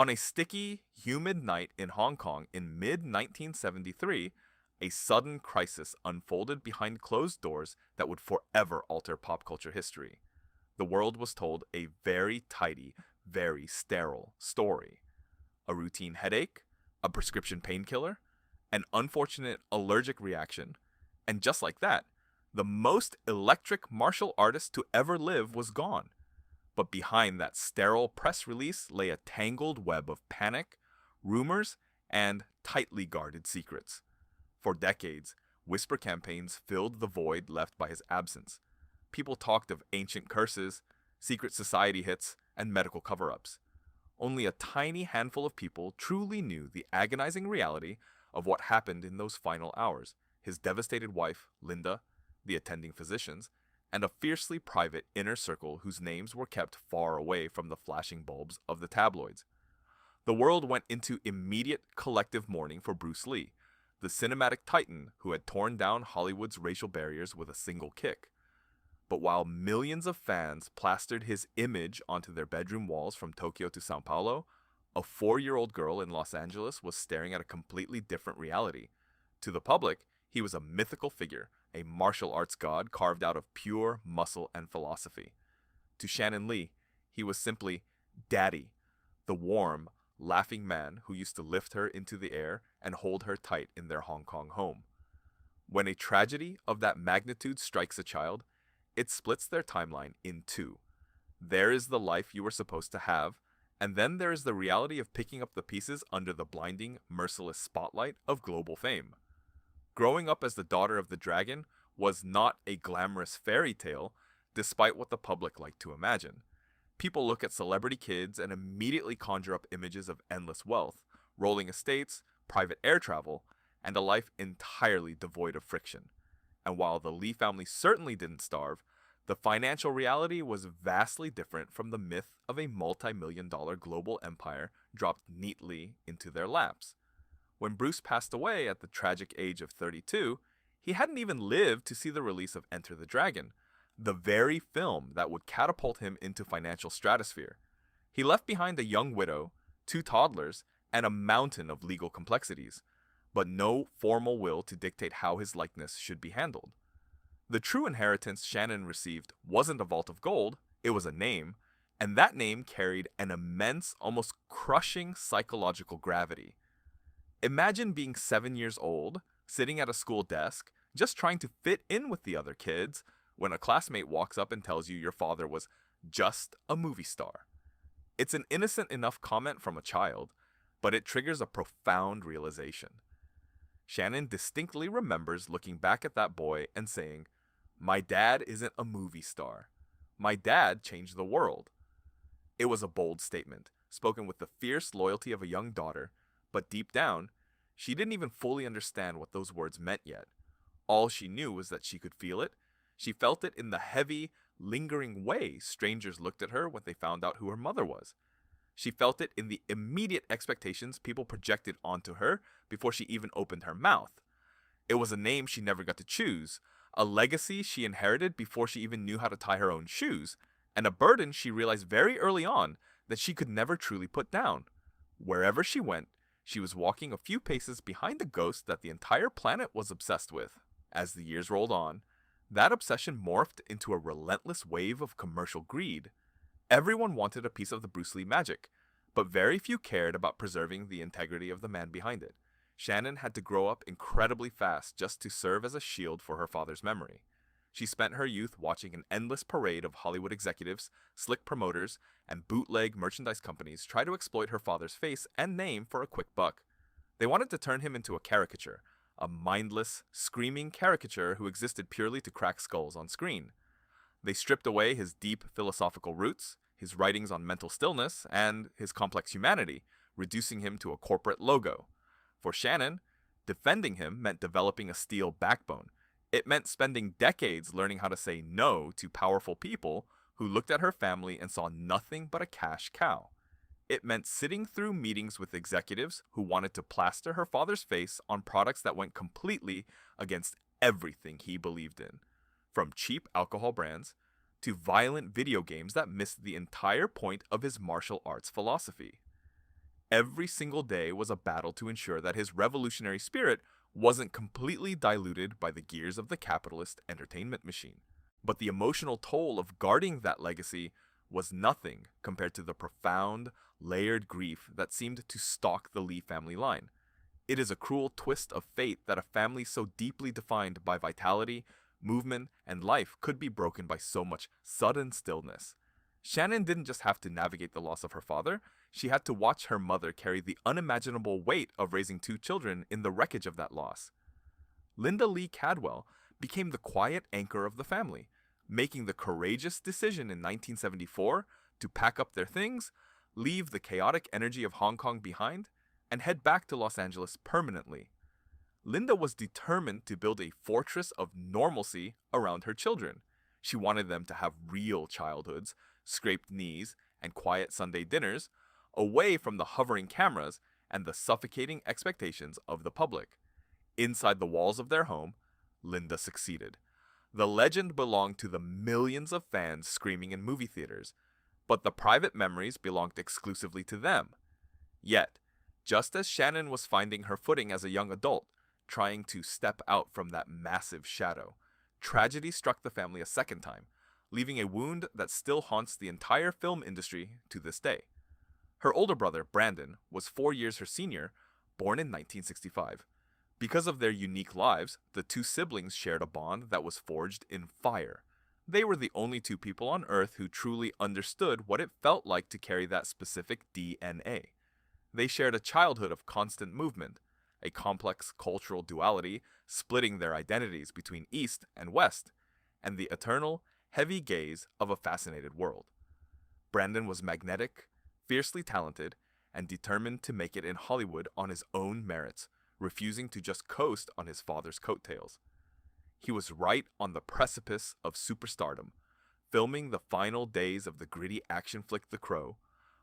On a sticky, humid night in Hong Kong in mid 1973, a sudden crisis unfolded behind closed doors that would forever alter pop culture history. The world was told a very tidy, very sterile story. A routine headache, a prescription painkiller, an unfortunate allergic reaction, and just like that, the most electric martial artist to ever live was gone. But behind that sterile press release lay a tangled web of panic, rumors, and tightly guarded secrets. For decades, whisper campaigns filled the void left by his absence. People talked of ancient curses, secret society hits, and medical cover-ups. Only a tiny handful of people truly knew the agonizing reality of what happened in those final hours. His devastated wife, Linda, the attending physicians, and a fiercely private inner circle whose names were kept far away from the flashing bulbs of the tabloids. The world went into immediate collective mourning for Bruce Lee, the cinematic titan who had torn down Hollywood's racial barriers with a single kick. But while millions of fans plastered his image onto their bedroom walls from Tokyo to Sao Paulo, a 4-year-old girl in Los Angeles was staring at a completely different reality. To the public, he was a mythical figure, a martial arts god carved out of pure muscle and philosophy. To Shannon Lee, he was simply Daddy, the warm, laughing man who used to lift her into the air and hold her tight in their Hong Kong home. When a tragedy of that magnitude strikes a child, it splits their timeline in two. There is the life you were supposed to have, and then there is the reality of picking up the pieces under the blinding, merciless spotlight of global fame. Growing up as the daughter of the dragon was not a glamorous fairy tale, despite what the public liked to imagine. People look at celebrity kids and immediately conjure up images of endless wealth, rolling estates, private air travel, and a life entirely devoid of friction. And while the Lee family certainly didn't starve, the financial reality was vastly different from the myth of a multi-million-dollar global empire dropped neatly into their laps. When Bruce passed away at the tragic age of 32, he hadn't even lived to see the release of Enter the Dragon, the very film that would catapult him into financial stratosphere. He left behind a young widow, 2 toddlers, and a mountain of legal complexities, but no formal will to dictate how his likeness should be handled. The true inheritance Shannon received wasn't a vault of gold, it was a name, and that name carried an immense, almost crushing psychological gravity. Imagine being 7 years old, sitting at a school desk, just trying to fit in with the other kids, when a classmate walks up and tells you your father was just a movie star. It's an innocent enough comment from a child, but it triggers a profound realization. Shannon distinctly remembers looking back at that boy and saying, "My dad isn't a movie star. My dad changed the world." It was a bold statement, spoken with the fierce loyalty of a young daughter, but deep down, she didn't even fully understand what those words meant yet. All she knew was that she could feel it. She felt it in the heavy, lingering way strangers looked at her when they found out who her mother was. She felt it in the immediate expectations people projected onto her before she even opened her mouth. It was a name she never got to choose, a legacy she inherited before she even knew how to tie her own shoes, and a burden she realized very early on that she could never truly put down. Wherever she went, she was walking a few paces behind the ghost that the entire planet was obsessed with. As the years rolled on, that obsession morphed into a relentless wave of commercial greed. Everyone wanted a piece of the Bruce Lee magic, but very few cared about preserving the integrity of the man behind it. Shannon had to grow up incredibly fast just to serve as a shield for her father's memory. She spent her youth watching an endless parade of Hollywood executives, slick promoters, and bootleg merchandise companies try to exploit her father's face and name for a quick buck. They wanted to turn him into a caricature, a mindless, screaming caricature who existed purely to crack skulls on screen. They stripped away his deep philosophical roots, his writings on mental stillness, and his complex humanity, reducing him to a corporate logo. For Shannon, defending him meant developing a steel backbone. It meant spending decades learning how to say no to powerful people who looked at her family and saw nothing but a cash cow. It meant sitting through meetings with executives who wanted to plaster her father's face on products that went completely against everything he believed in, from cheap alcohol brands to violent video games that missed the entire point of his martial arts philosophy. every single day was a battle to ensure that his revolutionary spirit wasn't completely diluted by the gears of the capitalist entertainment machine. But the emotional toll of guarding that legacy was nothing compared to the profound, layered grief that seemed to stalk the Lee family line. It is a cruel twist of fate that a family so deeply defined by vitality, movement, and life could be broken by so much sudden stillness. Shannon didn't just have to navigate the loss of her father, she had to watch her mother carry the unimaginable weight of raising two children in the wreckage of that loss. Linda Lee Cadwell became the quiet anchor of the family, making the courageous decision in 1974 to pack up their things, leave the chaotic energy of Hong Kong behind, and head back to Los Angeles permanently. Linda was determined to build a fortress of normalcy around her children. She wanted them to have real childhoods, scraped knees, and quiet Sunday dinners, away from the hovering cameras and the suffocating expectations of the public. Inside the walls of their home, Linda succeeded. The legend belonged to the millions of fans screaming in movie theaters, but the private memories belonged exclusively to them. Yet, just as Shannon was finding her footing as a young adult, trying to step out from that massive shadow, tragedy struck the family a second time, leaving a wound that still haunts the entire film industry to this day. Her older brother, Brandon, was 4 years her senior, born in 1965. Because of their unique lives, the two siblings shared a bond that was forged in fire. They were the only two people on Earth who truly understood what it felt like to carry that specific DNA. They shared a childhood of constant movement, a complex cultural duality splitting their identities between East and West, and the eternal, heavy gaze of a fascinated world. Brandon was magnetic, fiercely talented, and determined to make it in Hollywood on his own merits, refusing to just coast on his father's coattails. He was right on the precipice of superstardom, filming the final days of the gritty action flick The Crow,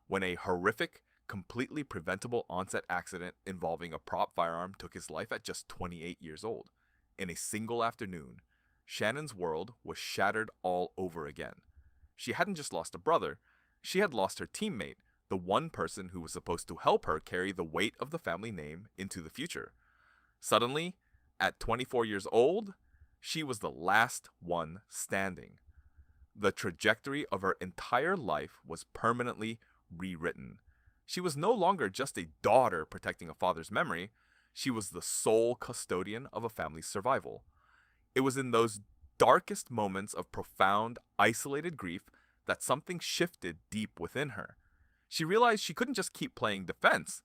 when a horrific, completely preventable on-set accident involving a prop firearm took his life at just 28 years old. In a single afternoon, Shannon's world was shattered all over again. She hadn't just lost a brother, she had lost her teammate, the one person who was supposed to help her carry the weight of the family name into the future. Suddenly, at 24 years old, she was the last one standing. The trajectory of her entire life was permanently rewritten. She was no longer just a daughter protecting a father's memory, she was the sole custodian of a family's survival. It was in those darkest moments of profound, isolated grief that something shifted deep within her. She realized she couldn't just keep playing defense,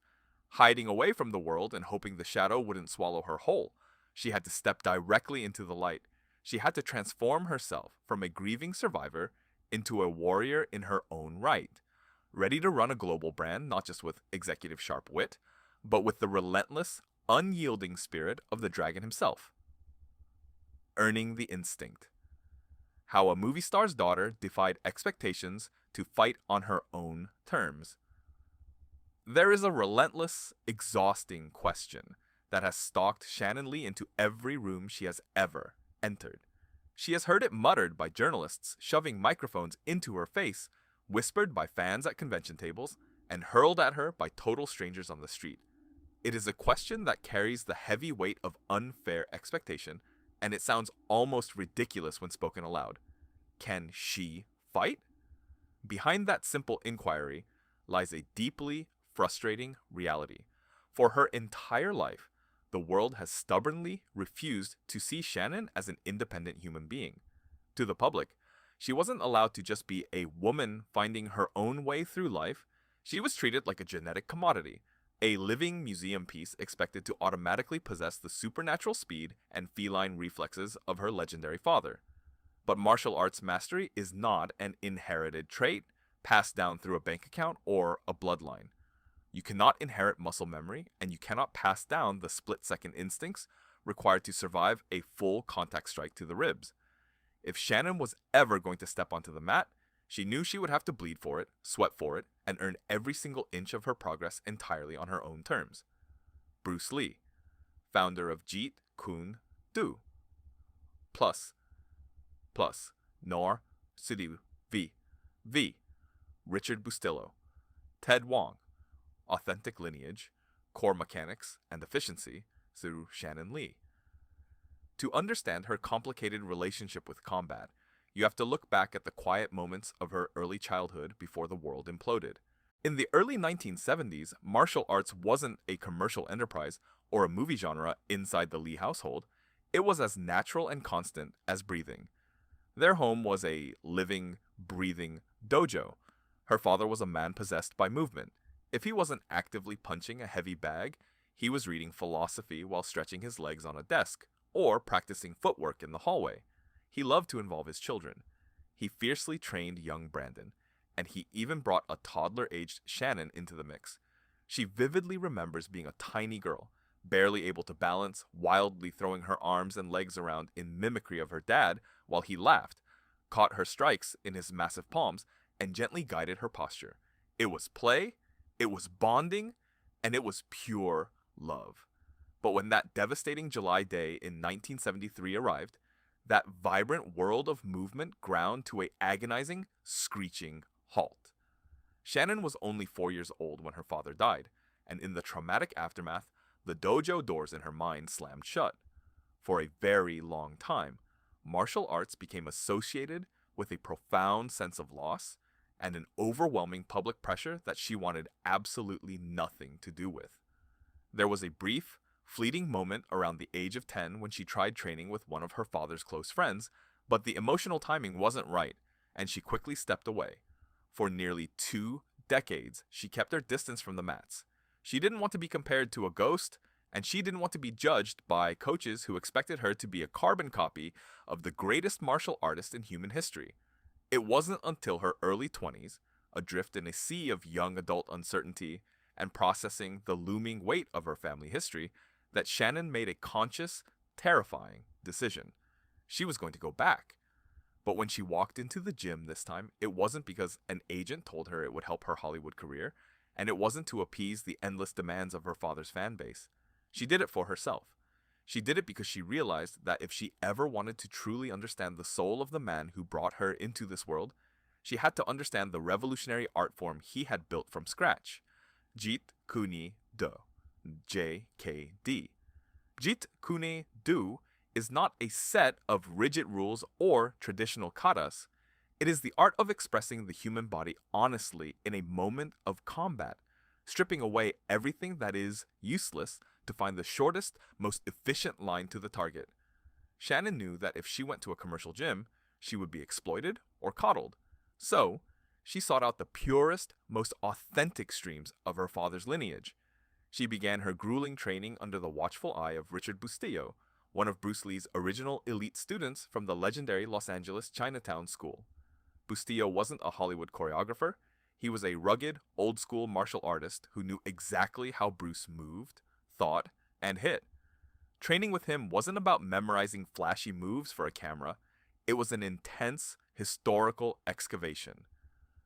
hiding away from the world and hoping the shadow wouldn't swallow her whole. She had to step directly into the light. She had to transform herself from a grieving survivor into a warrior in her own right, ready to run a global brand not just with executive sharp wit, but with the relentless, unyielding spirit of the dragon himself. Earning the instinct. How a movie star's daughter defied expectations to fight on her own terms. There is a relentless, exhausting question that has stalked Shannon Lee into every room she has ever entered. She has heard it muttered by journalists shoving microphones into her face, whispered by fans at convention tables, and hurled at her by total strangers on the street. It is a question that carries the heavy weight of unfair expectation, and it sounds almost ridiculous when spoken aloud. Can she fight? Behind that simple inquiry lies a deeply frustrating reality. For her entire life, the world has stubbornly refused to see Shannon as an independent human being. To the public, she wasn't allowed to just be a woman finding her own way through life. She was treated like a genetic commodity, a living museum piece expected to automatically possess the supernatural speed and feline reflexes of her legendary father. But martial arts mastery is not an inherited trait, passed down through a bank account or a bloodline. You cannot inherit muscle memory, and you cannot pass down the split-second instincts required to survive a full contact strike to the ribs. If Shannon was ever going to step onto the mat, she knew she would have to bleed for it, sweat for it, and earn every single inch of her progress entirely on her own terms. Bruce Lee, founder of Jeet Kune Do. Plus, Nor Sidiou V. Richard Bustillo, Ted Wong, Authentic Lineage, Core Mechanics and Efficiency through Shannon Lee. To understand her complicated relationship with combat, you have to look back at the quiet moments of her early childhood before the world imploded. In the early 1970s, martial arts wasn't a commercial enterprise or a movie genre inside the Lee household. It was as natural and constant as breathing. Their home was a living, breathing dojo. Her father was a man possessed by movement. If he wasn't actively punching a heavy bag, he was reading philosophy while stretching his legs on a desk, or practicing footwork in the hallway. He loved to involve his children. He fiercely trained young Brandon, and he even brought a toddler-aged Shannon into the mix. She vividly remembers being a tiny girl, barely able to balance, wildly throwing her arms and legs around in mimicry of her dad while he laughed, caught her strikes in his massive palms, and gently guided her posture. It was play, it was bonding, and it was pure love. But when that devastating July day in 1973 arrived, that vibrant world of movement ground to a agonizing, screeching halt. Shannon was only 4 years old when her father died, and in the traumatic aftermath, the dojo doors in her mind slammed shut. For a very long time, martial arts became associated with a profound sense of loss and an overwhelming public pressure that she wanted absolutely nothing to do with. There was a brief, fleeting moment around the age of 10 when she tried training with one of her father's close friends, but the emotional timing wasn't right, and she quickly stepped away. For nearly 2 decades, she kept her distance from the mats. She didn't want to be compared to a ghost, and she didn't want to be judged by coaches who expected her to be a carbon copy of the greatest martial artist in human history. It wasn't until her early 20s, adrift in a sea of young adult uncertainty and processing the looming weight of her family history, that Shannon made a conscious, terrifying decision. She was going to go back. But when she walked into the gym this time, it wasn't because an agent told her it would help her Hollywood career, and it wasn't to appease the endless demands of her father's fan base. She did it for herself. She did it because she realized that if she ever wanted to truly understand the soul of the man who brought her into this world, she had to understand the revolutionary art form he had built from scratch. Jeet Kune Do. JKD. Jeet Kune Do is not a set of rigid rules or traditional katas. It is the art of expressing the human body honestly in a moment of combat, stripping away everything that is useless to find the shortest, most efficient line to the target. Shannon knew that if she went to a commercial gym, she would be exploited or coddled. So, she sought out the purest, most authentic streams of her father's lineage. She began her grueling training under the watchful eye of Richard Bustillo, one of Bruce Lee's original elite students from the legendary Los Angeles Chinatown School. Bustillo wasn't a Hollywood choreographer. He was a rugged, old-school martial artist who knew exactly how Bruce moved, thought, and hit. Training with him wasn't about memorizing flashy moves for a camera. It was an intense, historical excavation.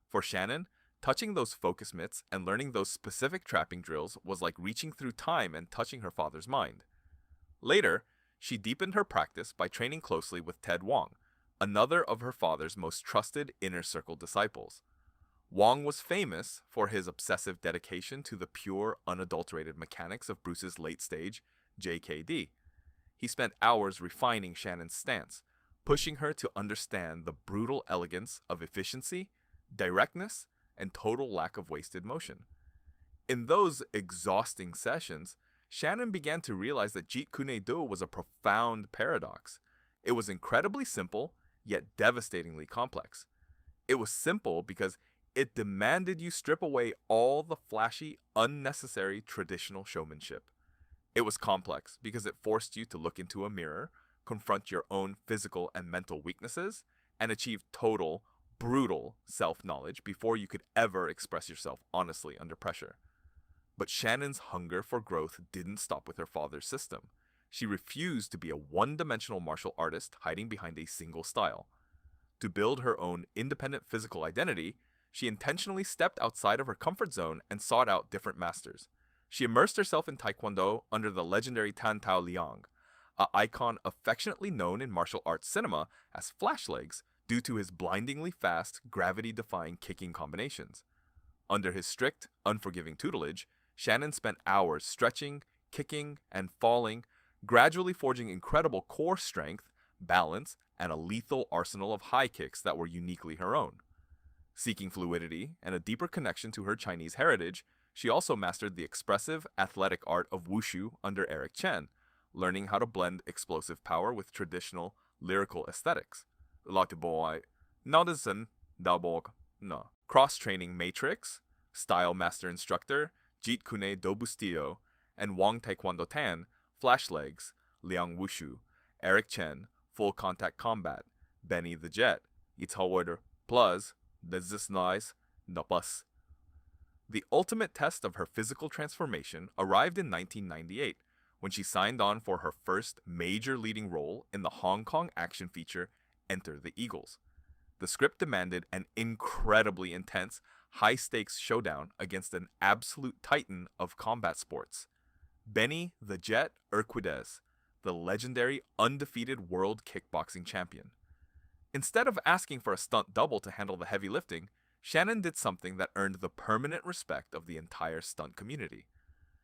For Shannon, touching those focus mitts and learning those specific trapping drills was like reaching through time and touching her father's mind. Later, she deepened her practice by training closely with Ted Wong, another of her father's most trusted inner circle disciples. Wong was famous for his obsessive dedication to the pure, unadulterated mechanics of Bruce's late-stage JKD. He spent hours refining Shannon's stance, pushing her to understand the brutal elegance of efficiency, directness, and total lack of wasted motion. In those exhausting sessions, Shannon began to realize that Jeet Kune Do was a profound paradox. It was incredibly simple, yet devastatingly complex. It was simple because it demanded you strip away all the flashy, unnecessary traditional showmanship. It was complex because it forced you to look into a mirror, confront your own physical and mental weaknesses, and achieve total, brutal self-knowledge before you could ever express yourself honestly under pressure. But Shannon's hunger for growth didn't stop with her father's system. She refused to be a one-dimensional martial artist hiding behind a single style. To build her own independent physical identity, she intentionally stepped outside of her comfort zone and sought out different masters. She immersed herself in Taekwondo under the legendary Tan Tao Liang, an icon affectionately known in martial arts cinema as Flashlegs due to his blindingly fast, gravity-defying kicking combinations. Under his strict, unforgiving tutelage, Shannon spent hours stretching, kicking, and falling, gradually forging incredible core strength, balance, and a lethal arsenal of high kicks that were uniquely her own. Seeking fluidity and a deeper connection to her Chinese heritage, she also mastered the expressive, athletic art of wushu under Eric Chen, learning how to blend explosive power with traditional, lyrical aesthetics. Cross-training matrix, style master instructor, Jeet Kune Do Bustillo, and Wong Taekwondo Tan, flash legs, Liang Wushu, Eric Chen, full contact combat, Benny the Jet, Itawar plus, this is nice, the bus. The ultimate test of her physical transformation arrived in 1998, when she signed on for her first major leading role in the Hong Kong action feature Enter the Eagles. The script demanded an incredibly intense, high-stakes showdown against an absolute titan of combat sports, Benny the Jet Urquidez, the legendary undefeated world kickboxing champion. Instead of asking for a stunt double to handle the heavy lifting, Shannon did something that earned the permanent respect of the entire stunt community.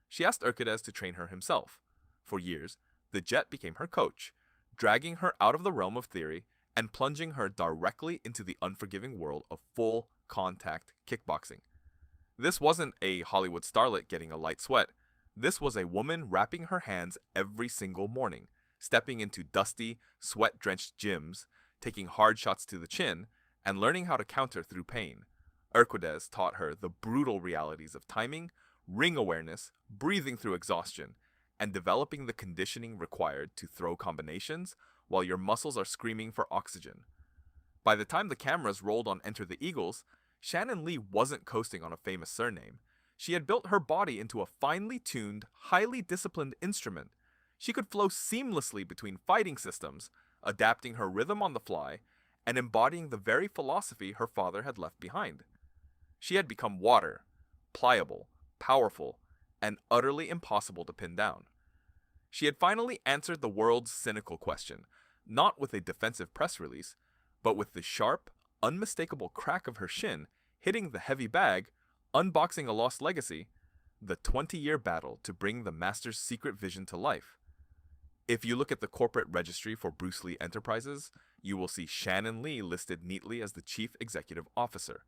She asked Urquidez to train her himself. For years, the Jet became her coach, dragging her out of the realm of theory and plunging her directly into the unforgiving world of full-contact kickboxing. This wasn't a Hollywood starlet getting a light sweat. This was a woman wrapping her hands every single morning, stepping into dusty, sweat-drenched gyms, taking hard shots to the chin, and learning how to counter through pain. Urquidez taught her the brutal realities of timing, ring awareness, breathing through exhaustion, and developing the conditioning required to throw combinations while your muscles are screaming for oxygen. By the time the cameras rolled on Enter the Eagles, Shannon Lee wasn't coasting on a famous surname. She had built her body into a finely tuned, highly disciplined instrument. She could flow seamlessly between fighting systems, adapting her rhythm on the fly, and embodying the very philosophy her father had left behind. She had become water, pliable, powerful, and utterly impossible to pin down. She had finally answered the world's cynical question, not with a defensive press release, but with the sharp, unmistakable crack of her shin hitting the heavy bag, unboxing a lost legacy, the 20-year battle to bring the master's secret vision to life. If you look at the corporate registry for Bruce Lee Enterprises, you will see Shannon Lee listed neatly as the chief executive officer.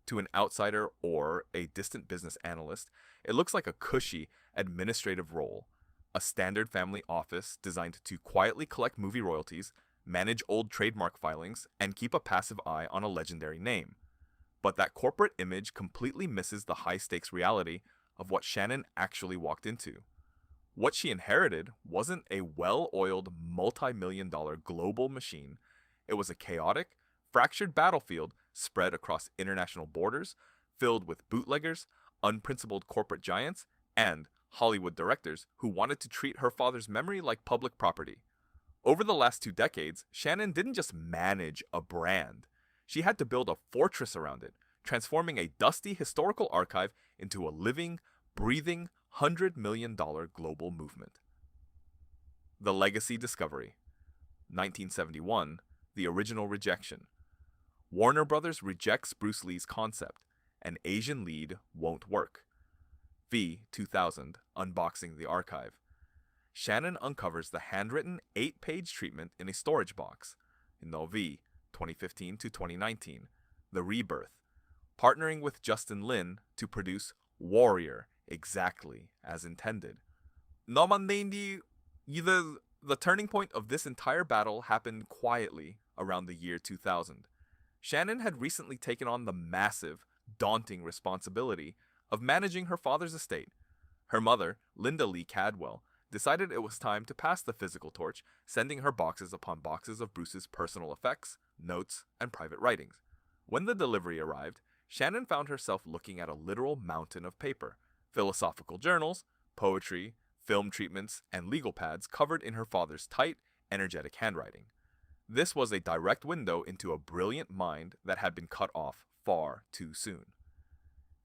To an outsider or a distant business analyst, it looks like a cushy administrative role, a standard family office designed to quietly collect movie royalties, manage old trademark filings, and keep a passive eye on a legendary name. But that corporate image completely misses the high-stakes reality of what Shannon actually walked into. What she inherited wasn't a well-oiled, multi-million-dollar global machine. It was a chaotic, fractured battlefield spread across international borders, filled with bootleggers, unprincipled corporate giants, and Hollywood directors who wanted to treat her father's memory like public property. Over the last 2 decades, Shannon didn't just manage a brand. She had to build a fortress around it, transforming a dusty historical archive into a living, breathing, $100 million global movement. The Legacy Discovery. 1971, the original rejection. Warner Brothers rejects Bruce Lee's concept. An Asian lead won't work. V. 2000, Unboxing the Archive. Shannon uncovers the handwritten 8-page treatment in a storage box. In the V. 2015 to 2019, The Rebirth. Partnering with Justin Lin to produce Warrior, exactly as intended. The turning point of this entire battle happened quietly around the year 2000. Shannon had recently taken on the massive, daunting responsibility of managing her father's estate. Her mother, Linda Lee Cadwell, decided it was time to pass the physical torch, sending her boxes upon boxes of Bruce's personal effects, notes, and private writings. When the delivery arrived, Shannon found herself looking at a literal mountain of paper, philosophical journals, poetry, film treatments, and legal pads covered in her father's tight, energetic handwriting. This was a direct window into a brilliant mind that had been cut off far too soon.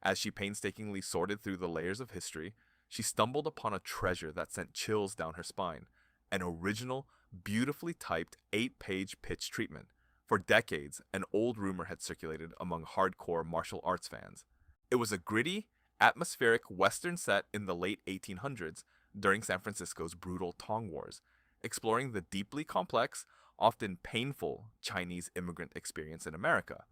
As she painstakingly sorted through the layers of history, she stumbled upon a treasure that sent chills down her spine, an original, beautifully typed 8-page pitch treatment. For decades, an old rumor had circulated among hardcore martial arts fans. It was a gritty, atmospheric Western set in the late 1800s during San Francisco's brutal Tong Wars, exploring the deeply complex, often painful Chinese immigrant experience in America.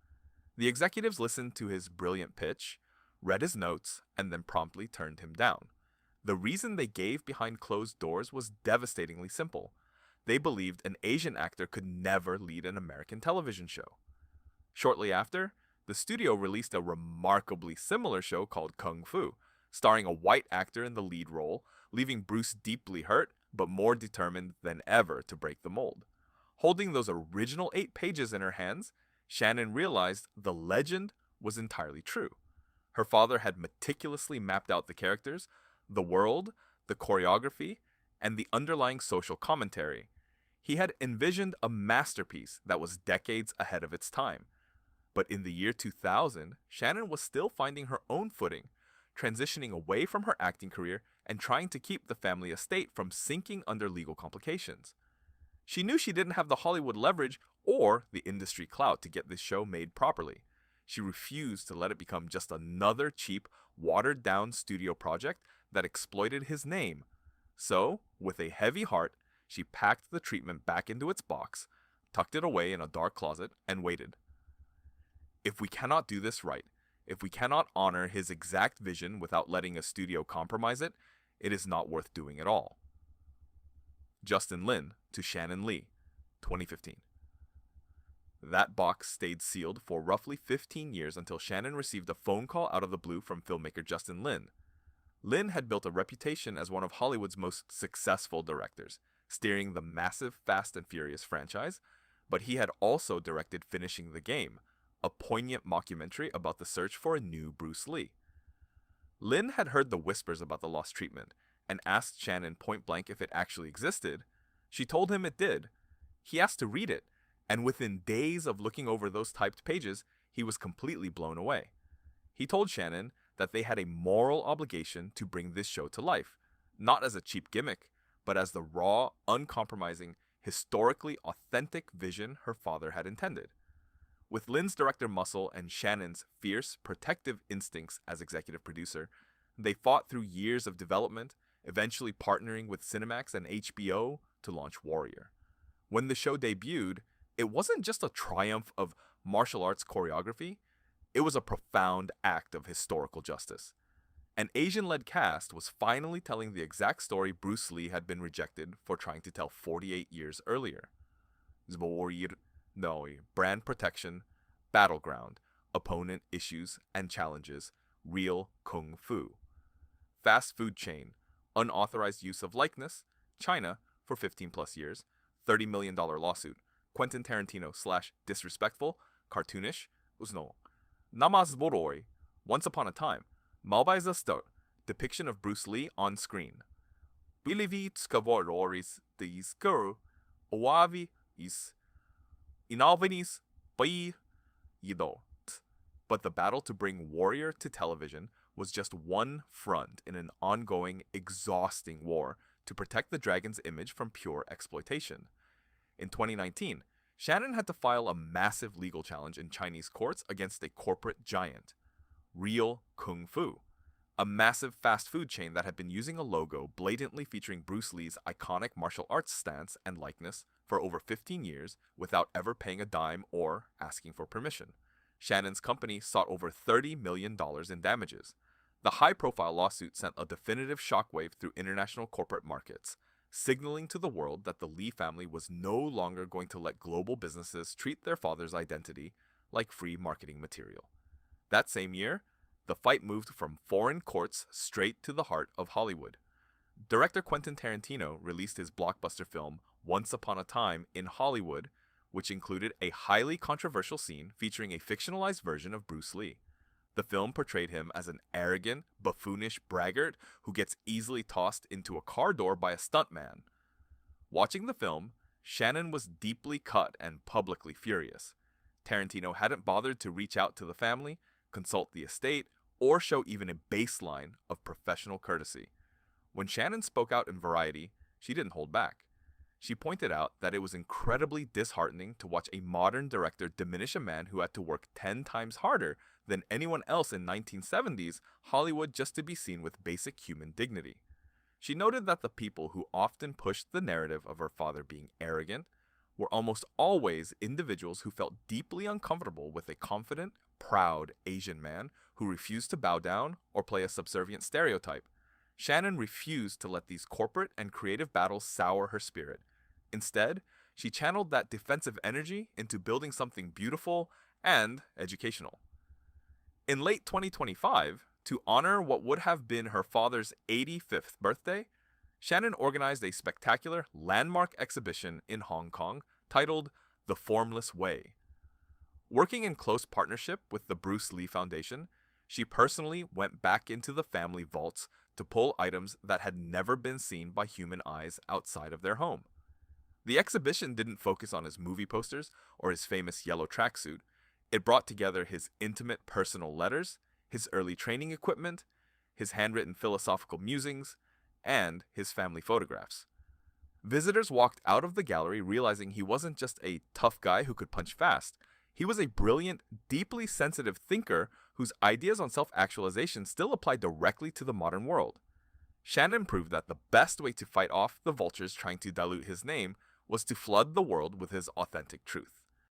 The executives listened to his brilliant pitch, read his notes, and then promptly turned him down. The reason they gave behind closed doors was devastatingly simple. They believed an Asian actor could never lead an American television show. Shortly after, the studio released a remarkably similar show called Kung Fu, starring a white actor in the lead role, leaving Bruce deeply hurt but more determined than ever to break the mold. Holding those original 8 pages in her hands, Shannon realized the legend was entirely true. Her father had meticulously mapped out the characters, the world, the choreography, and the underlying social commentary. He had envisioned a masterpiece that was decades ahead of its time. But in the year 2000, Shannon was still finding her own footing, transitioning away from her acting career and trying to keep the family estate from sinking under legal complications. She knew she didn't have the Hollywood leverage or the industry clout to get this show made properly. She refused to let it become just another cheap, watered-down studio project that exploited his name. So, with a heavy heart, she packed the treatment back into its box, tucked it away in a dark closet, and waited. If we cannot do this right, if we cannot honor his exact vision without letting a studio compromise it, it is not worth doing at all. Justin Lin to Shannon Lee, 2015. That box stayed sealed for roughly 15 years until Shannon received a phone call out of the blue from filmmaker Justin Lin. Lin had built a reputation as one of Hollywood's most successful directors, steering the massive Fast and Furious franchise, but he had also directed Finishing the Game, a poignant mockumentary about the search for a new Bruce Lee. Lin had heard the whispers about the lost treatment and asked Shannon point blank if it actually existed. She told him it did. He asked to read it, and within days of looking over those typed pages, he was completely blown away. He told Shannon that they had a moral obligation to bring this show to life, not as a cheap gimmick, but as the raw, uncompromising, historically authentic vision her father had intended. With Lin's director muscle and Shannon's fierce, protective instincts as executive producer, they fought through years of development, eventually partnering with Cinemax and HBO to launch Warrior. When the show debuted, it wasn't just a triumph of martial arts choreography, it was a profound act of historical justice. An Asian-led cast was finally telling the exact story Bruce Lee had been rejected for trying to tell 48 years earlier. Brand protection, battleground, opponent issues and challenges, real kung fu. Fast food chain, unauthorized use of likeness, China for 15 plus years, $30 million lawsuit, Quentin Tarantino / disrespectful, cartoonish, usno. Namazboroi, Once Upon a Time, Malbaiza Star, depiction of Bruce Lee on screen. Bilivi Skavororis the Skuru, Oavi is Inalvinis Bai Yido. But the battle to bring Warrior to television was just one front in an ongoing, exhausting war to protect the dragon's image from pure exploitation. In 2019, Shannon had to file a massive legal challenge in Chinese courts against a corporate giant, Real Kung Fu, a massive fast food chain that had been using a logo blatantly featuring Bruce Lee's iconic martial arts stance and likeness for over 15 years without ever paying a dime or asking for permission. Shannon's company sought over $30 million in damages. The high-profile lawsuit sent a definitive shockwave through international corporate markets, signaling to the world that the Lee family was no longer going to let global businesses treat their father's identity like free marketing material. That same year, the fight moved from foreign courts straight to the heart of Hollywood. Director Quentin Tarantino released his blockbuster film Once Upon a Time in Hollywood, which included a highly controversial scene featuring a fictionalized version of Bruce Lee. The film portrayed him as an arrogant, buffoonish braggart who gets easily tossed into a car door by a stuntman. Watching the film, Shannon was deeply cut and publicly furious. Tarantino hadn't bothered to reach out to the family, consult the estate, or show even a baseline of professional courtesy. When Shannon spoke out in Variety, she didn't hold back. She pointed out that it was incredibly disheartening to watch a modern director diminish a man who had to work 10 times harder than anyone else in 1970s Hollywood just to be seen with basic human dignity. She noted that the people who often pushed the narrative of her father being arrogant were almost always individuals who felt deeply uncomfortable with a confident, proud Asian man who refused to bow down or play a subservient stereotype. Shannon refused to let these corporate and creative battles sour her spirit. Instead, she channeled that defensive energy into building something beautiful and educational. In late 2025, to honor what would have been her father's 85th birthday, Shannon organized a spectacular landmark exhibition in Hong Kong titled The Formless Way. Working in close partnership with the Bruce Lee Foundation, she personally went back into the family vaults to pull items that had never been seen by human eyes outside of their home. The exhibition didn't focus on his movie posters or his famous yellow tracksuit. It brought together his intimate personal letters, his early training equipment, his handwritten philosophical musings, and his family photographs. Visitors walked out of the gallery realizing he wasn't just a tough guy who could punch fast. He was a brilliant, deeply sensitive thinker whose ideas on self-actualization still apply directly to the modern world. Shannon proved that the best way to fight off the vultures trying to dilute his name was to flood the world with his authentic truth.